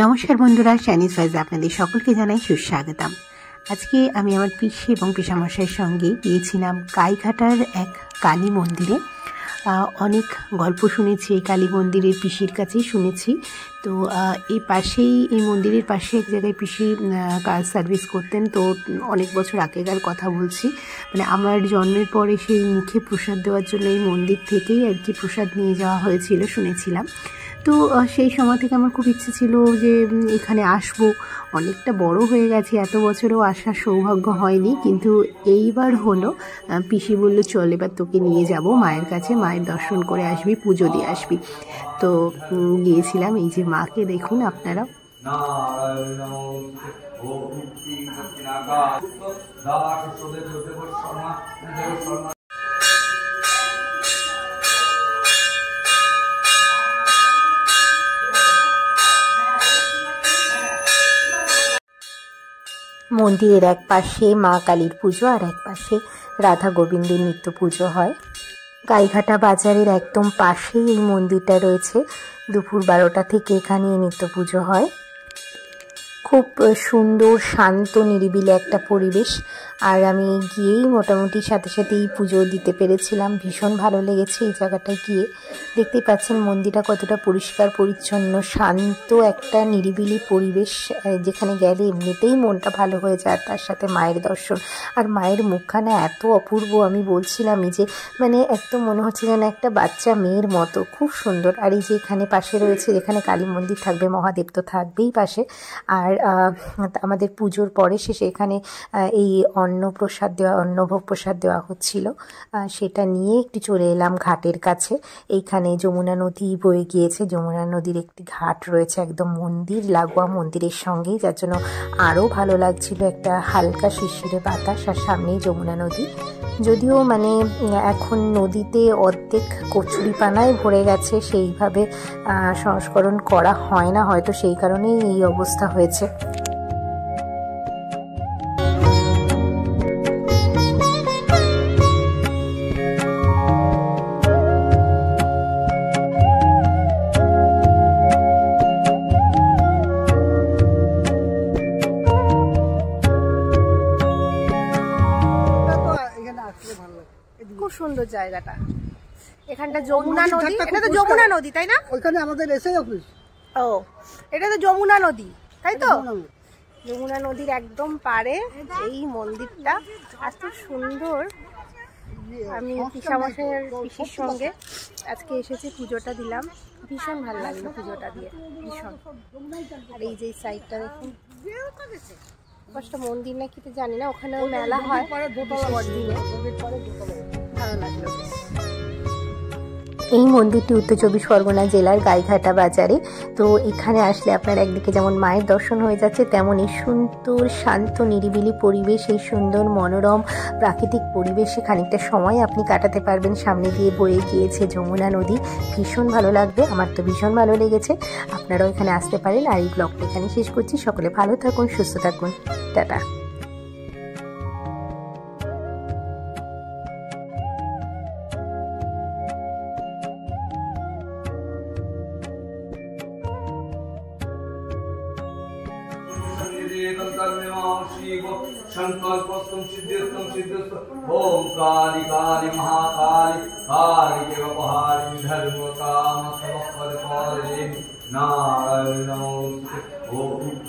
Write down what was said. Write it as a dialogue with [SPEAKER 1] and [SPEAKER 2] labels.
[SPEAKER 1] নমস্কার বন্ধুরা, চাইনিজ ভয়েসে আপনাদের সকলকে জানাই সুস্বাগতম। আজকে আমি আমার পিসি এবং পিসামশাইয়ের সঙ্গে গিয়েছিলাম গাইঘাটার এক কালী মন্দিরে। অনেক গল্প শুনেছি এই কালী মন্দিরের, পিসির কাছেই শুনেছি। তো এই পাশেই, এই মন্দিরের পাশে এক জায়গায় পিসি কাজ সার্ভিস করতেন। তো অনেক বছর আগেকার কথা বলছি, মানে আমার জন্মের পরে সেই মুখে প্রসাদ দেওয়ার জন্য এই মন্দির থেকেই আর কি প্রসাদ নিয়ে যাওয়া হয়েছিল শুনেছিলাম। তো সেই সময় থেকে আমার খুব ইচ্ছে ছিল যে এখানে আসবো। অনেকটা বড় হয়ে গেছে, এত বছরেও আসার সৌভাগ্য হয়নি, কিন্তু এইবার হলো। পিসি বলল চল এবার তোকে নিয়ে যাব মায়ের কাছে, মায়ের দর্শন করে আসবি, পুজো দিয়ে আসবি। তো গিয়েছিলাম। এই যে মাকে দেখুন আপনারা। মন্দিরের এক পাশে মা কালীর পুজো আর এক পাশে রাধা গোবিন্দের নিত্য পুজো হয়। গাইঘাটা বাজারের একদম পাশেই এই মন্দিরটা রয়েছে। দুপুর 12টা থেকে এখানে নিত্য পুজো হয়। খুব সুন্দর, শান্ত, নিরিবিলি একটা পরিবেশ। আর আমি গিয়েই মোটামুটি সাথে সাথেই পুজো দিতে পেরেছিলাম। ভীষণ ভালো লেগেছে এই জায়গাটায় গিয়ে। দেখতেই পাচ্ছেন মন্দিরটা কতটা পরিষ্কার পরিচ্ছন্ন, শান্ত একটা নিরিবিলি পরিবেশ, যেখানে গেলে এমনিতেই মনটা ভালো হয়ে যায়। তার সাথে মায়ের দর্শন, আর মায়ের মুখখানা এত অপূর্ব, আমি বলছিলামই যে মানে একদম মনে হচ্ছে যেন একটা বাচ্চা মেয়ের মতো, খুব সুন্দর। আর এই যে এখানে পাশে রয়েছে, যেখানে কালী মন্দির থাকবে, মহাদেব তো থাকবেই পাশে। আর আমাদের পুজোর পরে শেষে এখানে এই অন্নভোগ প্রসাদ দেওয়া হচ্ছিল। সেটা নিয়ে একটু চলে এলাম ঘাটের কাছে। এইখানে যমুনা নদী বয়ে গিয়েছে। যমুনা নদীর একটি ঘাট রয়েছে একদম মন্দির লাগোয়া, মন্দিরের সঙ্গেই, যার জন্য আরও ভালো লাগছিল। একটা হালকা শিশিরে বাতাস, আর সামনেই যমুনা নদী। যদিও মানে এখন নদীতে অর্ধেক কচুরিপানায় ভরে গেছে, সেইভাবে সংস্করণ করা হয় না, হয়তো সেই কারণেই এই অবস্থা হয়েছে।
[SPEAKER 2] খুব সুন্দর জায়গাটা। এখানটা যমুনা নদী, এটা তো যমুনা নদী তাই না?
[SPEAKER 3] ওইখানে আমাদের এসআই অফিস।
[SPEAKER 2] ও, এটা তো যমুনা নদী তাই তো? যমুনা নদীর একদম পাড়ে এই মন্দিরটা, এত সুন্দর। আমি পিসামশাইয়ের পিসির সঙ্গে আজকে এসেছি, পুজোটা দিলাম। ভীষণ ভালো লাগলো পুজোটা দিয়ে, ভীষণ। আর এই যে সাইডটা দেখুন, পাঁচটা মন্দির নাকি তো জানি না, ওখানেও মেলা হয় দিনে, ভালো লাগলো।
[SPEAKER 1] এই মন্দিরটি উত্তর 24 পরগনা জেলার গাইঘাটা বাজারে। তো এখানে আসলে আপনার একদিকে যেমন মায়ের দর্শন হয়ে যাচ্ছে, তেমনই সুন্দর, শান্ত, নিরিবিলি পরিবেশ, এই সুন্দর মনোরম প্রাকৃতিক পরিবেশে খানিকটা সময় আপনি কাটাতে পারবেন। সামনে দিয়ে বয়ে গিয়েছে যমুনা নদী, ভীষণ ভালো লাগবে। আমার তো ভীষণ ভালো লেগেছে। আপনারাও এখানে আসতে পারেন। আর এই ব্লগটা এখানে শেষ করছি। সকলে ভালো থাকুন, সুস্থ থাকুন, টাটা।
[SPEAKER 4] संकल्पस्तुं सिद्धिस्तुं सिद्धिस्तु। ओम काली काली महाकाली काली केवहारी धर्म काम समपद पारिणी नारायण नमोस्तुते।